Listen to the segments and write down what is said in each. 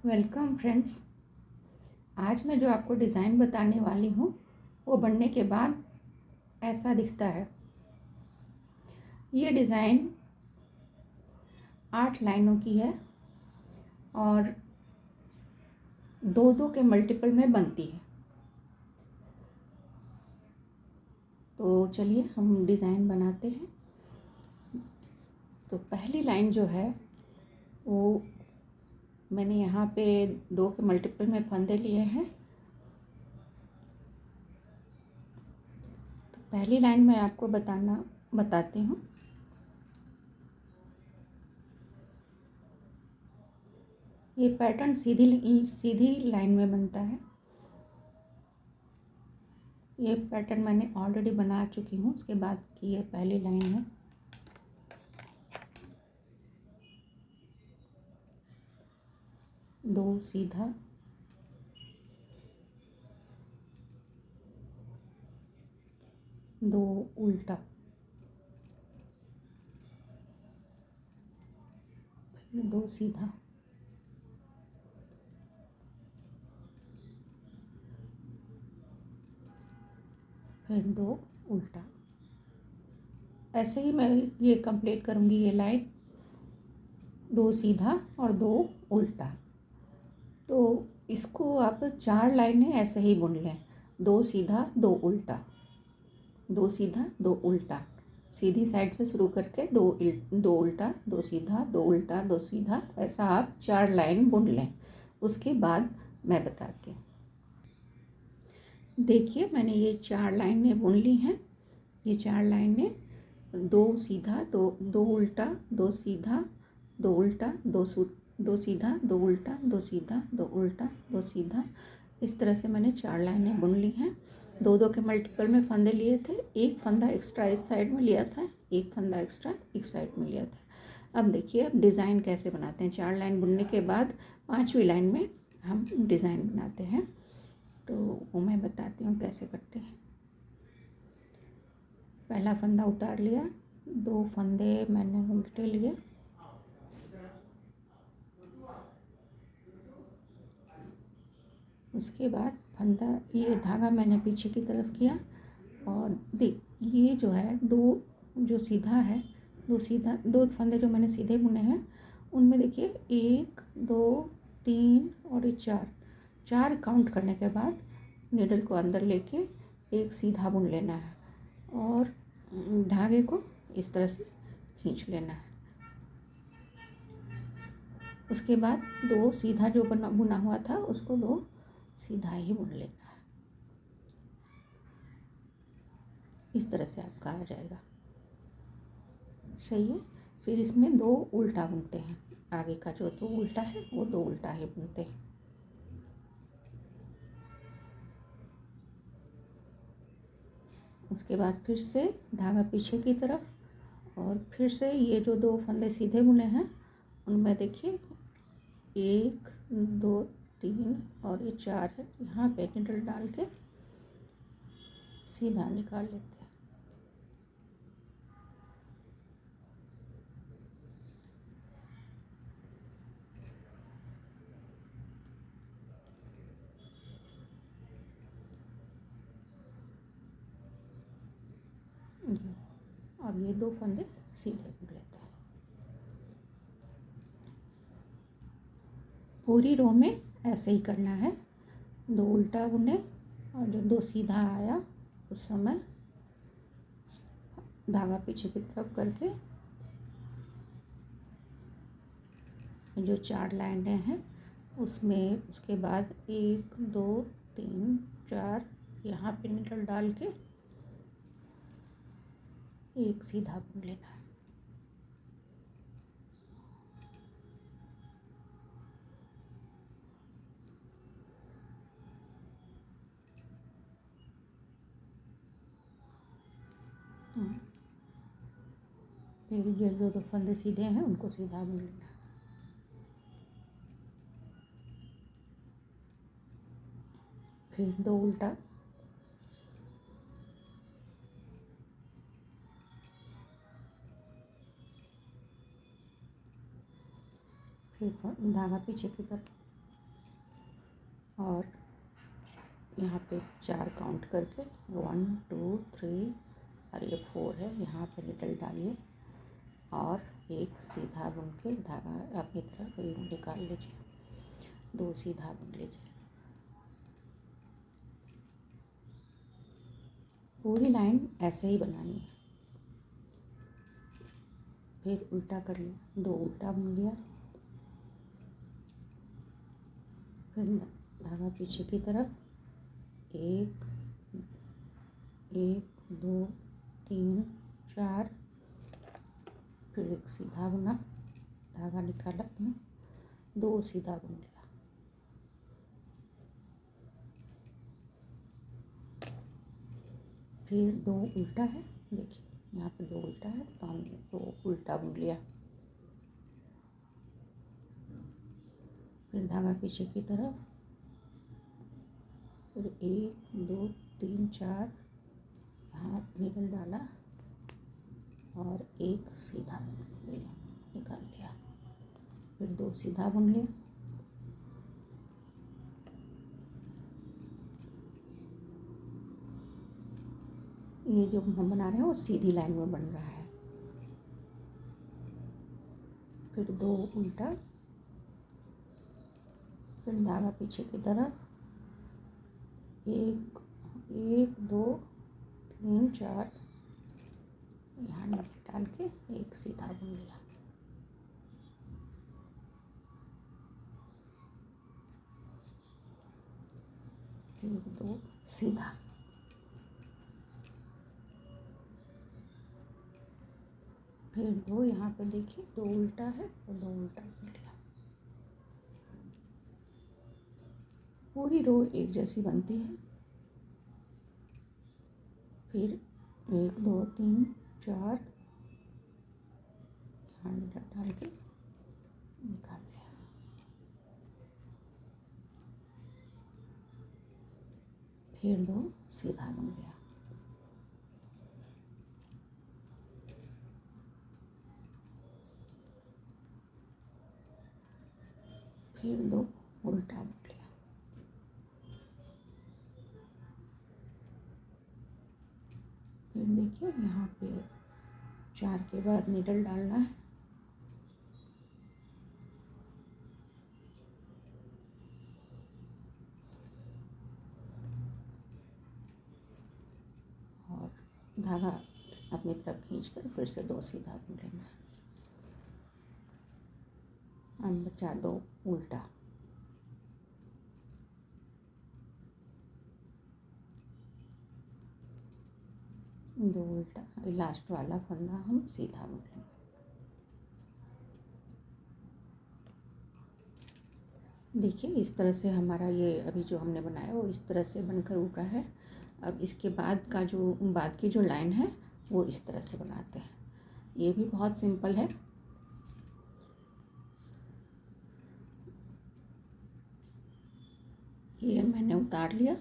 Welcome friends. आज मैं जो आपको डिज़ाइन बताने वाली हूँ वो बनने के बाद ऐसा दिखता है। ये डिज़ाइन 8 लाइनों की है और दो दो के मल्टीपल में बनती है। तो चलिए हम डिज़ाइन बनाते हैं। तो पहली लाइन जो है वो मैंने यहाँ पे 2 के मल्टीपल में फंदे लिए हैं। तो पहली लाइन मैं आपको बताती हूँ। ये पैटर्न सीधी लाइन में बनता है। ये पैटर्न मैंने ऑलरेडी बना चुकी हूँ। उसके बाद की ये पहली लाइन है। दो सीधा, दो उल्टा, फिर दो सीधा, फिर दो उल्टा। ऐसे ही मैं ये कंप्लीट करूँगी। ये लाइन दो सीधा और दो उल्टा। तो इसको आप 4 लाइनें ऐसे ही बुन लें। दो सीधा, दो उल्टा, दो सीधा, दो उल्टा। सीधी साइड से शुरू करके दो उल्टा, दो सीधा, दो उल्टा, दो सीधा। ऐसा आप 4 लाइन बुन लें। उसके बाद मैं बताती हूँ। देखिए मैंने ये 4 लाइनें बुन ली हैं। ये 4 लाइनें दो सीधा, दो उल्टा, दो सीधा, दो उल्टा, दो सीधा, दो उल्टा, दो सीधा, दो उल्टा, दो सीधा। इस तरह से मैंने 4 लाइनें बुन ली हैं। दो दो के मल्टीपल में फंदे लिए थे। एक फंदा एक्स्ट्रा इस साइड में लिया था, एक फंदा एक्स्ट्रा एक साइड में लिया था। अब देखिए अब डिज़ाइन कैसे बनाते हैं। 4 लाइन बुनने के बाद 5वीं लाइन में हम डिज़ाइन बनाते हैं। तो वो मैं बताती हूँ कैसे करते हैं। पहला फंदा उतार लिया, 2 फंदे मैंने उल्टे लिए, उसके बाद फंदा ये धागा मैंने पीछे की तरफ किया और देख ये जो है दो जो सीधा है, दो फंदे जो मैंने सीधे बुने हैं उनमें देखिए 1 2 3 और ये 4 काउंट करने के बाद नीडल को अंदर लेके एक सीधा बुन लेना है और धागे को इस तरह से खींच लेना है। उसके बाद दो सीधा जो बुना हुआ था उसको दो सीधा ही बुन लेना है। इस तरह से आपका आ जाएगा। सही है। फिर इसमें दो उल्टा बुनते हैं। आगे का जो दो उल्टा है वो दो उल्टा ही बुनते हैं। उसके बाद फिर से धागा पीछे की तरफ और फिर से ये जो दो फंदे सीधे बुने हैं उनमें देखिए 1 2 3 और ये 4 है। यहाँ पे निडल डाल के सीधा निकाल लेते हैं। अब ये दो फंदे सीधे बुन लेते हैं। पूरी रो में ऐसे ही करना है। दो उल्टा बुने और जो दो सीधा आया उस समय धागा पीछे की तरफ करके जो 4 लाइनें हैं उसमें उसके बाद 1 2 3 4 यहाँ पे निडल डाल के एक सीधा बुन लेना है। फिर ये जो दो फंदे सीधे हैं उनको सीधा बुन लेना है। फिर दो उल्टा, फिर धागा पीछे की तरफ, और यहाँ पे 4 काउंट करके 1 2 3 और ये 4 है, यहाँ पे निडल डालिए और एक सीधा बुन के धागा अपनी तरफ यूँ निकाल लीजिए, 2 सीधा बुन लीजिए। पूरी लाइन ऐसे ही बनानी है। फिर उल्टा कर लिया, 2 उल्टा बुन लिया, फिर धागा पीछे की तरफ 1 1 2 3 4, फिर एक सीधा बुना, धागा निकाला अपना, 2 सीधा बुन लिया, फिर 2 उल्टा है, देखिए यहाँ पे 2 उल्टा है तो हमने 2 उल्टा बुन लिया, फिर धागा पीछे की तरफ, फिर 1 2 3 4 यहाँ निकल डाला और एक सीधा बुन लिया, निकाल लिया, फिर 2 सीधा बुन लिया, ये जो हम बना रहे हैं वो सीधी लाइन में बन रहा है। फिर 2 उल्टा, फिर धागा पीछे की तरफ 1 1 2 3 4, यहाँ नीचे डाल के एक सीधा बुन लिया, फिर 2 सीधा, फिर 2 यहाँ पे देखिए 2 उल्टा है तो 2 उल्टा बुन लिया। पूरी रो एक जैसी बनती है। फिर 1 2 3 4 यहाँ डाल के निकाल लिया, फिर 2 सीधा बुन लिया, फिर 2 उल्टा बुन लिया, फिर देखिए यहाँ पे 4 के बाद निडल डालना है, और धागा अपनी तरफ खींचकर फिर से 2 सीधा बुन लेना है, अब बचा 2 उल्टा, दो उल्टा, लास्ट वाला फंदा हम सीधा बुन लेंगे। देखिए इस तरह से हमारा ये अभी जो हमने बनाया वो इस तरह से बनकर उठा है। अब इसके बाद की जो लाइन है वो इस तरह से बनाते हैं। ये भी बहुत सिंपल है। ये मैंने उतार लिया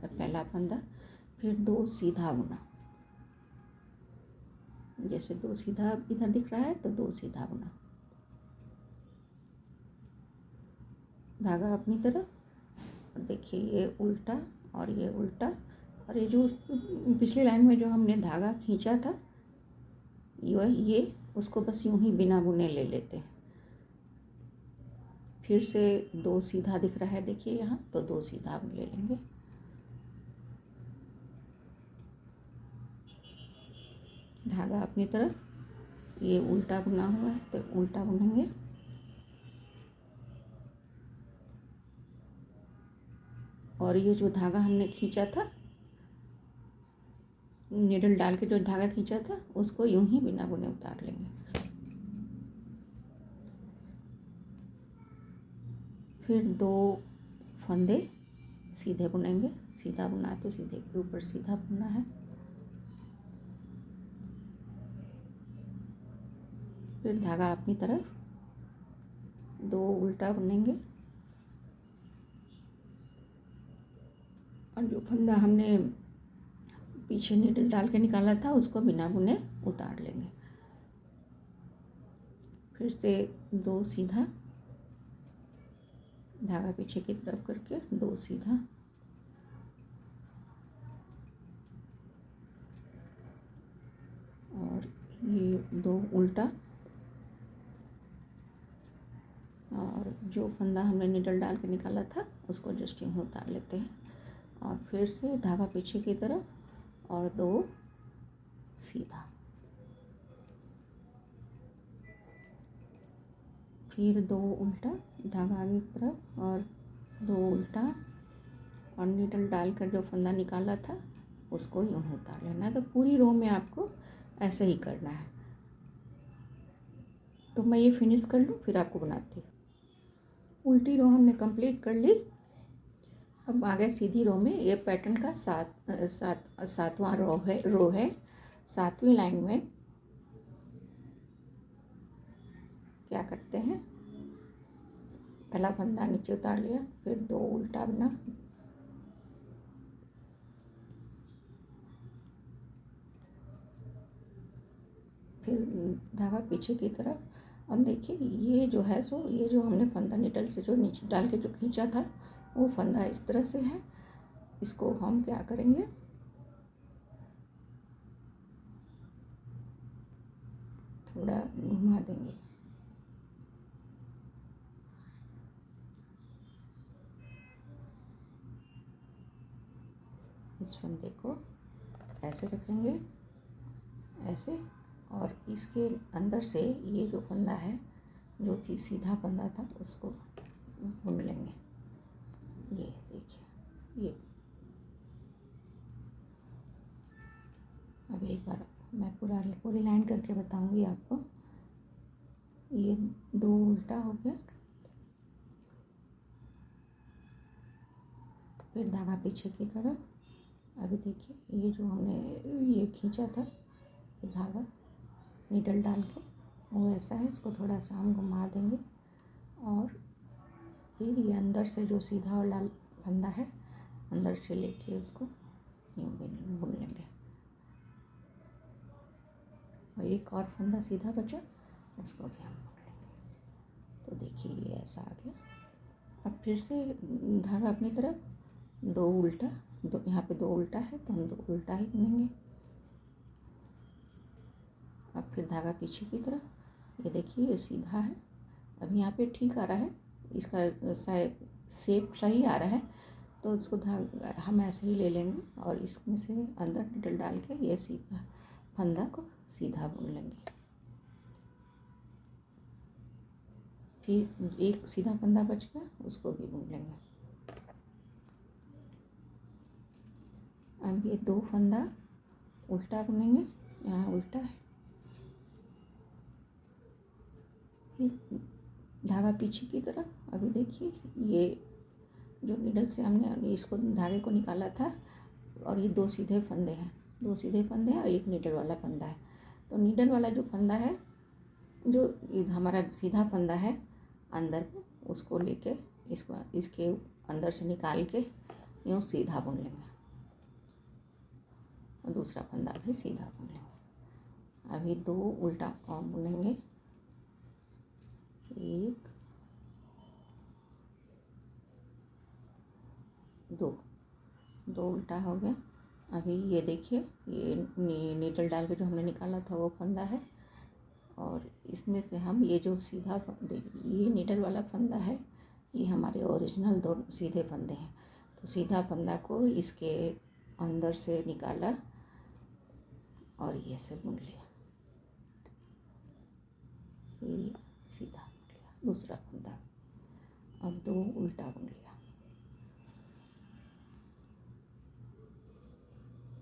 पहला फंदा, फिर 2 सीधा बुना, जैसे 2 सीधा इधर दिख रहा है तो 2 सीधा बुना, धागा अपनी तरफ, और देखिए ये उल्टा और ये उल्टा, और ये जो पिछली लाइन में जो हमने धागा खींचा था ये उसको बस यूं ही बिना बुने ले लेते हैं। फिर से 2 सीधा दिख रहा है देखिए यहाँ, तो 2 सीधा ले लेंगे, धागा अपनी तरफ, ये उल्टा बुना हुआ है तो उल्टा बुनेंगे, और ये जो धागा हमने खींचा था, निडल डाल के जो धागा खींचा था उसको यूं ही बिना बुने उतार लेंगे। फिर 2 फंदे सीधे बुनेंगे, सीधा बुना तो सीधे के ऊपर सीधा बुनना है, फिर धागा अपनी तरफ, 2 उल्टा बुनेंगे, और जो फंदा हमने पीछे नीडल डाल के निकाला था उसको बिना बुने उतार लेंगे। फिर से 2 सीधा, धागा पीछे की तरफ करके 2 सीधा, और ये 2 उल्टा, और जो फंदा हमने नीडल डाल के निकाला था उसको जस्ट यूँ उतार लेते हैं, और फिर से धागा पीछे की तरफ और 2 सीधा, फिर 2 उल्टा, धागा आगे की तरफ और 2 उल्टा, और नीडल डालकर जो फंदा निकाला था उसको यूँ उतार लेना है। तो पूरी रो में आपको ऐसे ही करना है। तो मैं ये फिनिश कर लूँ फिर आपको बनाती हूँ। उल्टी रो हमने कंप्लीट कर ली। अब आगे सीधी रो में ये पैटर्न का सातवां रो है। 7वीं लाइन में क्या करते हैं, पहला फंदा नीचे उतार लिया, फिर 2 उल्टा बना, फिर धागा पीछे की तरफ। अब देखिए ये जो है सो ये जो हमने फंदा निडल से जो नीचे डाल के जो खींचा था वो फंदा इस तरह से है। इसको हम क्या करेंगे, थोड़ा घुमा देंगे, इस फंदे को ऐसे रखेंगे, ऐसे, और इसके अंदर से ये जो फंदा है जो चीज़ सीधा फंदा था उसको बुन लेंगे। ये देखिए, ये अब एक बार मैं पूरी लाइन करके बताऊंगी आपको। ये 2 उल्टा हो गया, फिर धागा पीछे की तरफ। अभी देखिए ये जो हमने ये खींचा था ये धागा नीडल डाल के वो ऐसा है, इसको थोड़ा सा हम घुमा देंगे, और फिर ये अंदर से जो सीधा वाला फंदा है अंदर से लेके उसको यूँ बुन लेंगे, और एक और फंदा सीधा बचा उसको भी हम बुन लेंगे। तो देखिए ये ऐसा आ गया। अब फिर से धागा अपनी तरफ, 2 उल्टा, दो यहाँ पे 2 उल्टा है तो हम 2 उल्टा ही बुनेंगे। अब फिर धागा पीछे की तरफ, ये देखिए ये सीधा है। अब यहाँ पे ठीक आ रहा है, इसका शेप सही आ रहा है, तो इसको धागा हम ऐसे ही ले लेंगे और इसमें से अंदर नीडल डाल के ये सीधा फंदा को सीधा बुन लेंगे। फिर एक सीधा फंदा बच गया उसको भी बुन लेंगे। अब ये 2 फंदा उल्टा बुनेंगे, यहाँ उल्टा है, फिर धागा पीछे की तरफ। अभी देखिए ये जो नीडल से हमने इसको धागे को निकाला था, और ये 2 सीधे फंदे हैं, 2 सीधे फंदे हैं और एक नीडल वाला फंदा है। तो नीडल वाला जो फंदा है जो हमारा सीधा फंदा है अंदर को, उसको लेके इसको इसके अंदर से निकाल के यूँ सीधा बुन लेंगे, और दूसरा फंदा भी सीधा बुन लेंगे। अभी 2 उल्टा और बुनेंगे, 1 2 उल्टा हो गया। अभी ये देखिए ये नीडल डाल के जो हमने निकाला था वो फंदा है, और इसमें से हम ये जो सीधा देखिए ये नीडल वाला फंदा है, ये हमारे ओरिजिनल 2 सीधे फंदे हैं। तो सीधा फंदा को इसके अंदर से निकाला और ये से बुन लिया, ये सीधा बुन लिया दूसरा फंदा। अब 2 उल्टा बुन लिया,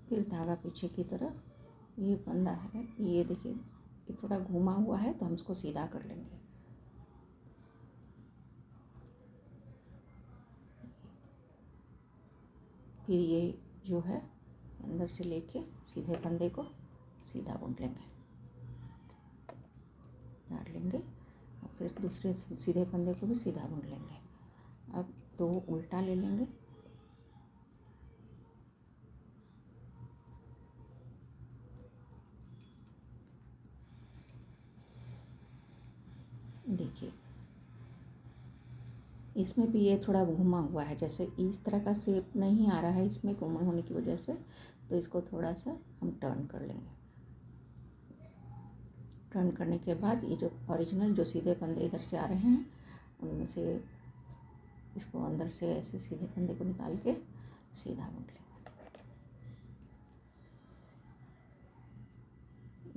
फिर धागा पीछे की तरफ, ये फंदा है, ये देखिए ये थोड़ा घुमा हुआ है तो हम इसको सीधा कर लेंगे। फिर ये जो है अंदर से लेके सीधे फंदे को सीधा बुन लेंगे, डाल लेंगे, और फिर दूसरे सीधे फंदे को भी सीधा बुन लेंगे। अब 2 उल्टा ले लेंगे, देखिए इसमें भी ये थोड़ा घुमा हुआ है, जैसे इस तरह का शेप नहीं आ रहा है इसमें घुमा होने की वजह से, तो इसको थोड़ा सा हम टर्न कर लेंगे। टर्न करने के बाद ये जो ओरिजिनल जो सीधे फंदे इधर से आ रहे हैं उनमें से इसको अंदर से ऐसे सीधे फंदे को निकाल के सीधा बुन लेंगे।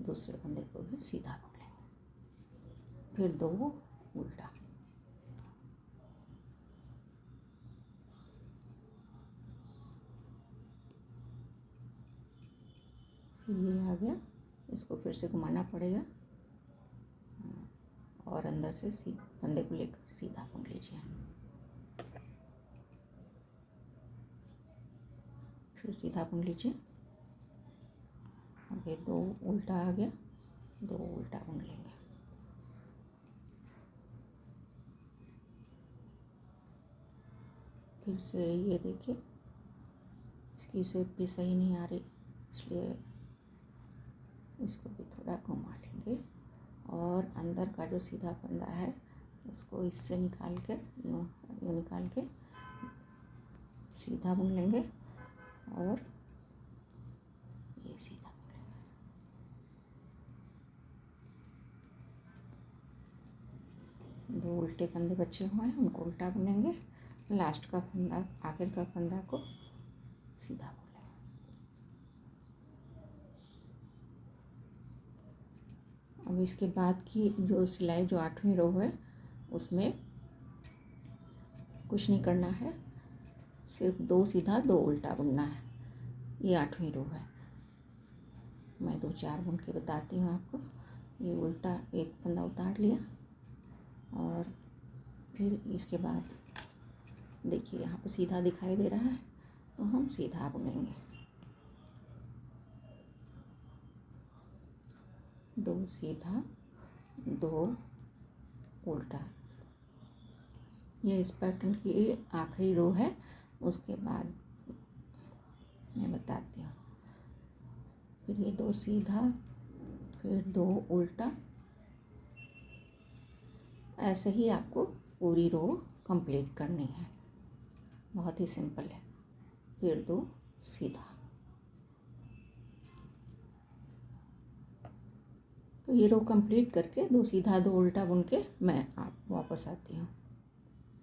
दूसरे फंदे को भी सीधा बुन लेंगे। फिर 2 उल्टा, फिर ये आ गया, इसको फिर से घुमाना पड़ेगा और अंदर से फंदे को लेकर सीधा बुन लीजिए। फिर सीधा बुन लीजिए। अब ये 2 उल्टा आ गया, 2 उल्टा बुन लेंगे। फिर से ये देखिए इसकी शेप भी सही नहीं आ रही, इसलिए इसको भी थोड़ा घुमा लेंगे और अंदर का जो सीधा फंदा है उसको इससे निकाल के यूँ निकाल के सीधा बुन लेंगे और ये सीधा बुन लेंगे। 2 उल्टे फंदे बचे हुए हैं उनको उल्टा बुनेंगे, लास्ट का फंदा आखिर का फंदा को सीधा बुन लेंगे। अब इसके बाद की जो सिलाई जो 8वीं रो है उसमें कुछ नहीं करना है, सिर्फ 2 सीधा 2 उल्टा बुनना है। ये 8वीं रो है। मैं 2-4 बुन के बताती हूँ आपको। ये उल्टा एक फंदा उतार लिया और फिर इसके बाद देखिए यहाँ पे सीधा दिखाई दे रहा है तो हम सीधा बुनेंगे। 2 सीधा 2 उल्टा। ये इस पैटर्न की आखिरी रो है, उसके बाद मैं बताती हूँ। फिर ये 2 सीधा फिर 2 उल्टा, ऐसे ही आपको पूरी रो कंप्लीट करनी है। बहुत ही सिंपल है। फिर 2 सीधा। तो ये रो कंप्लीट करके 2 सीधा 2 उल्टा बुन के मैं आप वापस आती हूँ।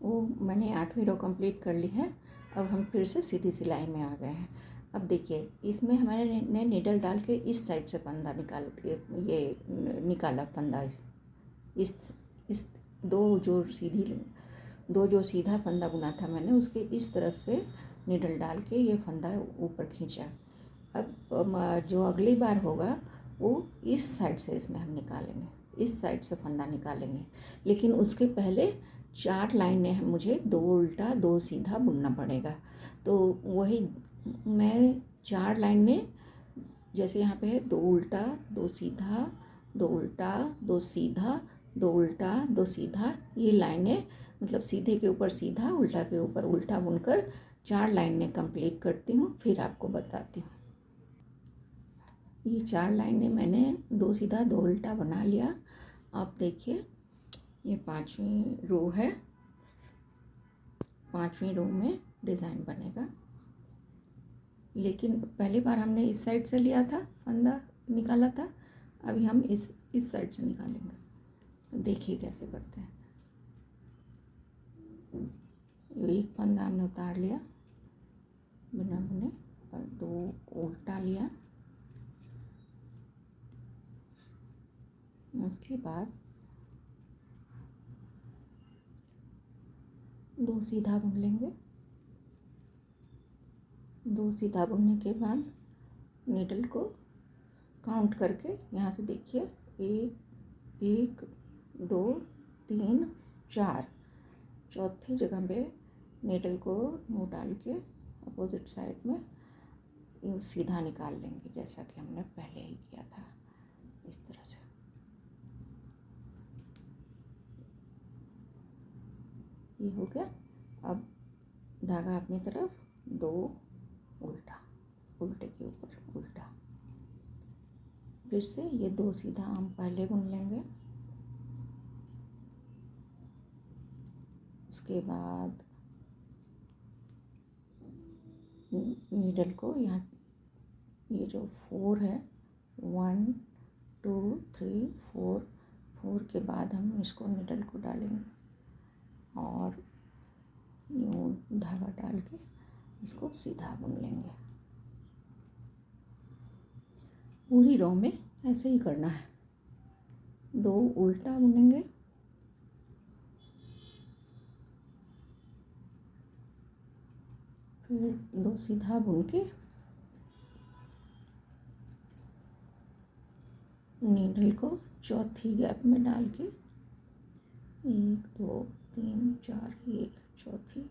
वो मैंने 8वीं रो कंप्लीट कर ली है। अब हम फिर से सीधी सिलाई में आ गए हैं। अब देखिए इसमें हमारे ने नीडल डाल के इस साइड से फंदा निकाल ये निकाला फंदा, इस दो जो सीधा फंदा बुना था मैंने उसके इस तरफ से नीडल डाल के ये फंदा ऊपर खींचा। अब जो अगली बार होगा वो इस साइड से इसमें हम निकालेंगे, इस साइड से फंदा निकालेंगे, लेकिन उसके पहले 4 लाइनें हैं, मुझे 2 उल्टा 2 सीधा बुनना पड़ेगा। तो वही मैं 4 लाइनें, जैसे यहाँ पे है 2 उल्टा 2 सीधा 2 उल्टा 2 सीधा 2 उल्टा 2 सीधा, ये लाइनें मतलब सीधे के ऊपर सीधा उल्टा के ऊपर उल्टा बुनकर 4 लाइनें कंप्लीट करती हूँ, फिर आपको बताती हूँ। ये 4 लाइनें मैंने 2 सीधा 2 उल्टा बना लिया। आप देखिए ये 5वीं रो है। 5वीं रो में डिज़ाइन बनेगा, लेकिन पहली बार हमने इस साइड से लिया था फंदा निकाला था, अभी हम इस साइड से निकालेंगे। तो देखिए कैसे करते हैं। एक फंदा हमने उतार लिया बिना बुने और 2 उल्टा लिया, उसके बाद 2 सीधा बुन लेंगे। 2 सीधा बुनने के बाद नीडल को काउंट करके यहाँ से देखिए 1 2 3 4, चौथी जगह पे नीडल को यूँ डाल के अपोजिट साइड में यूँ सीधा निकाल लेंगे, जैसा कि हमने पहले ही किया था इस तरह से। ये हो गया। अब धागा अपनी तरफ 2 उल्टा, उल्टे के ऊपर उल्टा, फिर से ये 2 सीधा हम पहले बुन लेंगे, उसके बाद नीडल को यहाँ, ये जो 4 है, 1 2 3 4, 4 के बाद हम इसको नीडल को डालेंगे और यूँ धागा डाल के इसको सीधा बुन लेंगे। पूरी रो में ऐसे ही करना है। 2 उल्टा बुनेंगे, फिर 2 सीधा बुन के नीडल को चौथी गैप में डाल के 1 2 3 4, ये चौथी,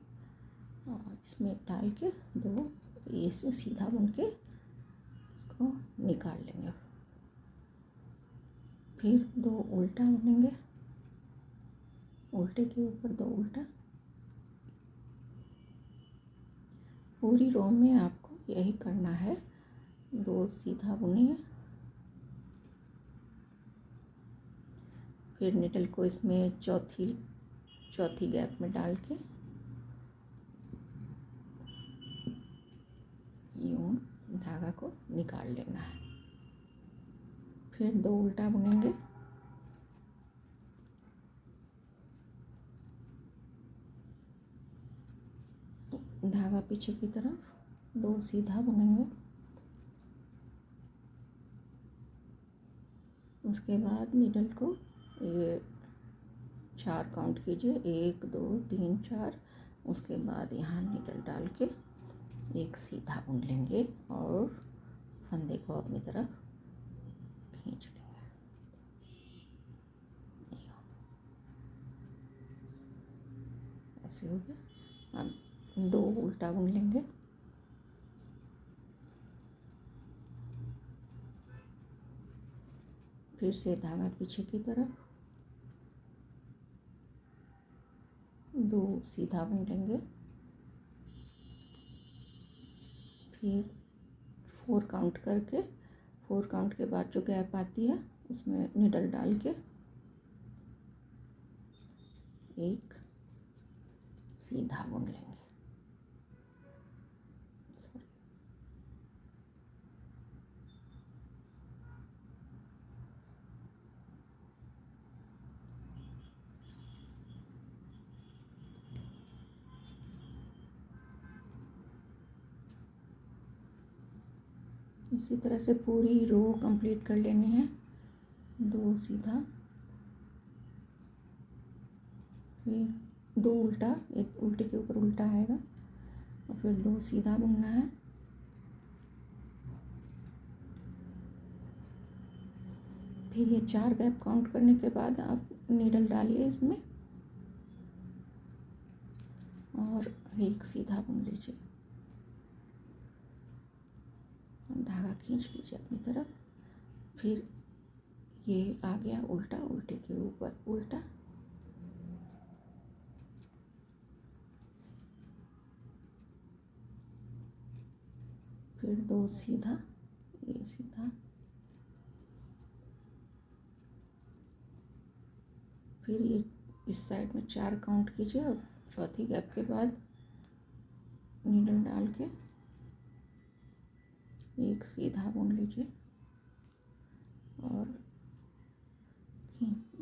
और इसमें डाल के 2 ये से सीधा बुन के इसको निकाल लेंगे। फिर 2 उल्टा बुनेंगे, उल्टे के ऊपर 2 उल्टा। पूरी रो में आपको यही करना है। 2 सीधा बुनिए, फिर निडल को इसमें चौथी गैप में डाल के यूँ धागा को निकाल लेना है। फिर 2 उल्टा बुनेंगे, धागा पीछे की तरफ, 2 सीधा बुनेंगे, उसके बाद निडल को ये 4 काउंट कीजिए, 1 2 3 4, उसके बाद यहाँ निडल डाल के एक सीधा बुन लेंगे और फंदे को अपनी तरफ खींच लेंगे। ऐसे हो गया। अब 2 उल्टा बुन लेंगे, फिर से धागा पीछे की तरफ, 2 सीधा बुन लेंगे, फिर 4 काउंट करके, 4 काउंट के बाद जो गैप आती है उसमें निडल डाल के एक सीधा बुन लेंगे। इसी तरह से पूरी रो कंप्लीट कर लेनी है। 2 सीधा, फिर 2 उल्टा, एक उल्टे के ऊपर उल्टा आएगा, और फिर 2 सीधा बुनना है, फिर ये 4 गैप काउंट करने के बाद आप नीडल डालिए इसमें और एक सीधा बुन लीजिए, धागा खींच लीजिए अपनी तरफ। फिर ये आ गया उल्टा, उल्टे के ऊपर उल्टा, फिर 2 सीधा, ये सीधा, फिर ये इस साइड में 4 काउंट कीजिए और चौथी गैप के बाद नीडल डाल के एक सीधा बुन लीजिए और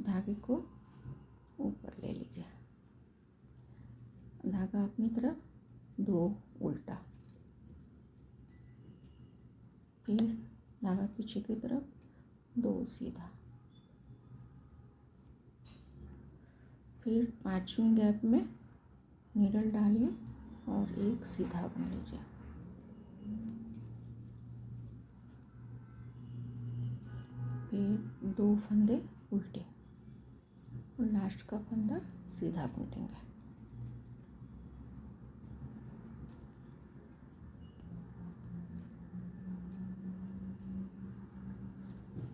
धागे को ऊपर ले लीजिए, धागा अपनी तरफ, 2 उल्टा, फिर धागा पीछे की तरफ, 2 सीधा, फिर 5वीं गैप में नीडल डालिए और एक सीधा बुन लीजिए, फिर 2 फंदे उल्टे और लास्ट का फंदा सीधा बुनेंगे।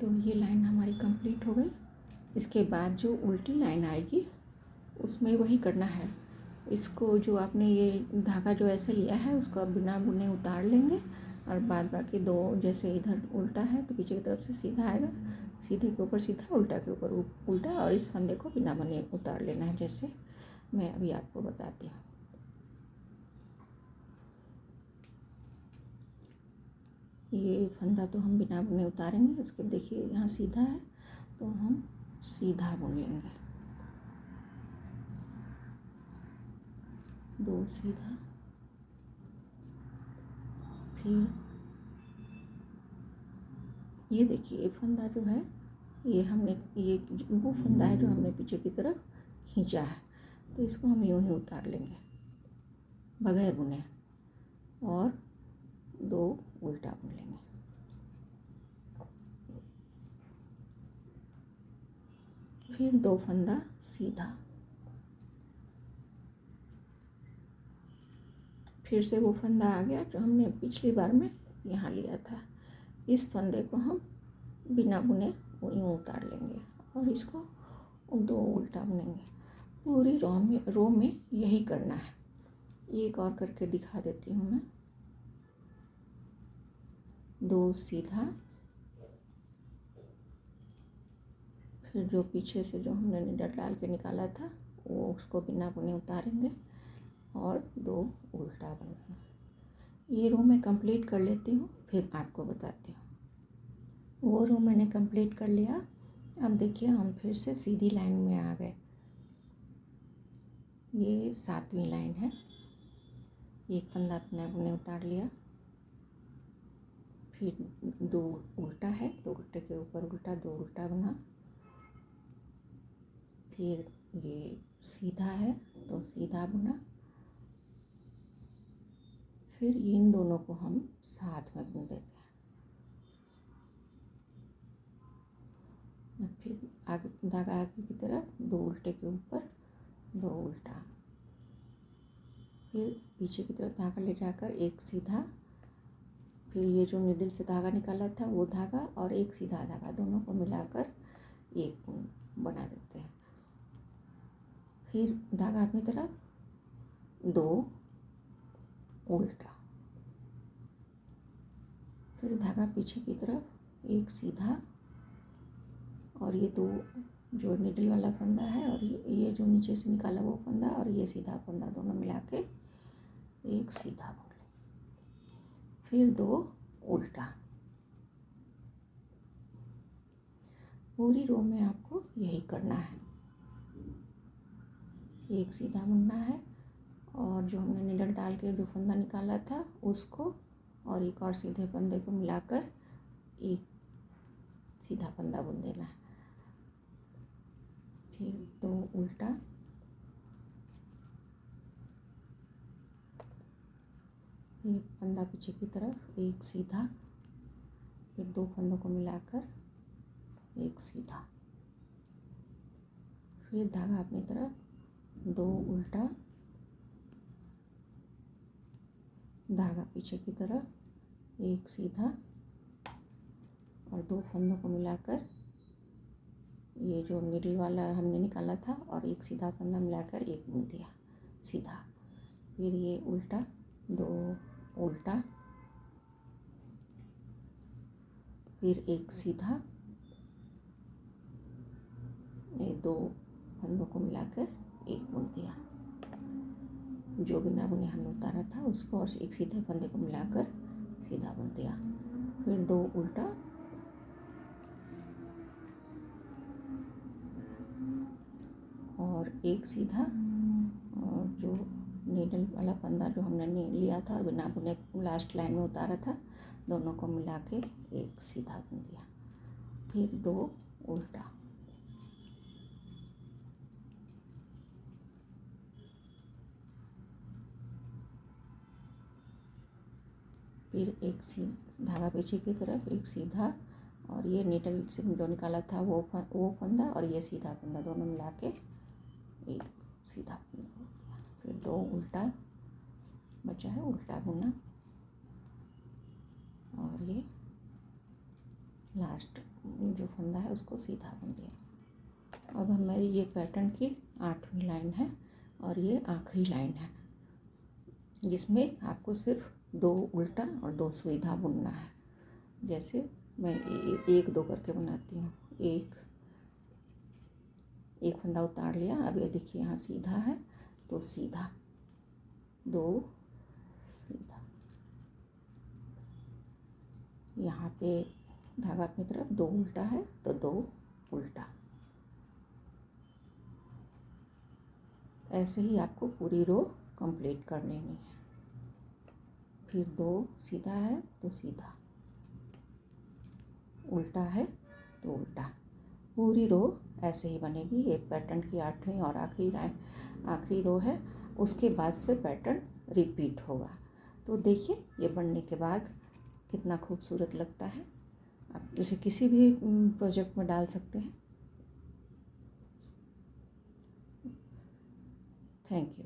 तो ये लाइन हमारी कंप्लीट हो गई। इसके बाद जो उल्टी लाइन आएगी उसमें वही करना है। इसको जो आपने ये धागा जो ऐसे लिया है उसको बिना बुने उतार लेंगे और बाद बाकी 2 जैसे इधर उल्टा है तो पीछे की तरफ से सीधा आएगा, सीधे के ऊपर सीधा, उल्टा के ऊपर उल्टा, और इस फंदे को बिना बुने उतार लेना है, जैसे मैं अभी आपको बताती हूँ। ये फंदा तो हम बिना बुने उतारेंगे। इसके देखिए यहाँ सीधा है तो हम सीधा बुन लेंगे, 2 सीधा, फिर ये देखिए ये फंदा जो है, ये हमने ये वो फंदा है जो हमने पीछे की तरफ खींचा है, तो इसको हम यूँ ही उतार लेंगे बगैर बुने, और 2 उल्टा बुन लेंगे। फिर 2 फंदा सीधा, फिर से वो फंदा आ गया जो हमने पिछली बार में यहाँ लिया था। इस फंदे को हम बिना बुने यूँ उतार लेंगे और इसको 2 उल्टा बुनेंगे। पूरी रो में यही करना है। एक और करके दिखा देती हूँ मैं। 2 सीधा, फिर जो पीछे से जो हमने निडल डाल के निकाला था वो उसको बिना बुने उतारेंगे और 2 उल्टा बुनेंगे। ये रो मैं कंप्लीट कर लेती हूँ, फिर आपको बताती हूँ। वो रो मैंने कंप्लीट कर लिया। अब देखिए हम फिर से सीधी लाइन में आ गए। ये 7वीं लाइन है। एक फंदा अपने बुने उतार लिया, फिर 2 उल्टा है, 2 उल्टे के ऊपर उल्टा, 2 उल्टा बुना, फिर ये सीधा है तो सीधा बुना, फिर इन दोनों को हम साथ में बुन देते हैं। फिर आगे धागा आगे की तरफ, 2 उल्टे के ऊपर 2 उल्टा, फिर पीछे की तरफ धागा ले जाकर 1 सीधा, फिर ये जो निडल से धागा निकाला था वो धागा और 1 सीधा धागा दोनों को मिलाकर 1 बना देते हैं। फिर धागा अपनी तरफ, 2 उल्टा, फिर धागा पीछे की तरफ 1 सीधा, और ये 2 जो निडल वाला फंदा है और ये जो नीचे से निकाला वो फंदा और ये सीधा फंदा दोनों मिला के 1 सीधा बुन लें, फिर 2 उल्टा। पूरी रो में आपको यही करना है। 1 सीधा बुनना है और जो हमने निडल डाल के जो फंदा निकाला था उसको और एक और सीधे फंदे को मिलाकर 1 सीधा फंदा बुन देना है, फिर 2 उल्टा, फिर फंदा पीछे की तरफ 1 सीधा, फिर 2 फंदों को मिलाकर 1 सीधा, फिर धागा अपनी तरफ 2 उल्टा, धागा पीछे की तरफ 1 सीधा और 2 फंदों को मिलाकर ये जो निडल वाला हमने निकाला था और 1 सीधा फंदा मिलाकर 1 बुन दिया सीधा, फिर ये उल्टा, 2 उल्टा, फिर 1 सीधा, ये 2 फंदों को मिलाकर 1 बुन दिया। जो बिना बुने हमने उतारा था उसको और 1 सीधे फंदे को मिलाकर सीधा बुन दिया, फिर 2 उल्टा, और 1 सीधा, और जो नीडल वाला फंदा जो हमने लिया था और बिना बुने लास्ट लाइन में उतारा था दोनों को मिला के 1 सीधा बुन दिया, फिर 2 उल्टा, फिर 1 धागा पीछे की तरफ 1 सीधा, और ये नीडल से जो निकाला था वो फंदा और ये सीधा फंदा दोनों मिला के 1 सीधा फंदा बुन दिया, फिर 2 उल्टा बचा है, उल्टा बुना, और ये लास्ट जो फंदा है उसको सीधा बुन दिया। अब हमारी ये पैटर्न की 8वीं लाइन है और ये आखिरी लाइन है जिसमें आपको सिर्फ 2 उल्टा और 2 सीधा बुनना है। जैसे मैं 1 2 करके बनाती हूँ। एक फंदा उतार लिया। अब ये देखिए यहाँ सीधा है तो सीधा, 2 सीधा, यहाँ पे धागा अपनी तरफ, 2 उल्टा है तो 2 उल्टा। ऐसे ही आपको पूरी रो कंप्लीट कर लेनी है। फिर 2 सीधा है तो सीधा, उल्टा है तो उल्टा। पूरी रो ऐसे ही बनेगी। ये पैटर्न की 8वीं और आखिरी रो है। उसके बाद से पैटर्न रिपीट होगा। तो देखिए ये बनने के बाद कितना खूबसूरत लगता है। आप इसे किसी भी प्रोजेक्ट में डाल सकते हैं। Thank you.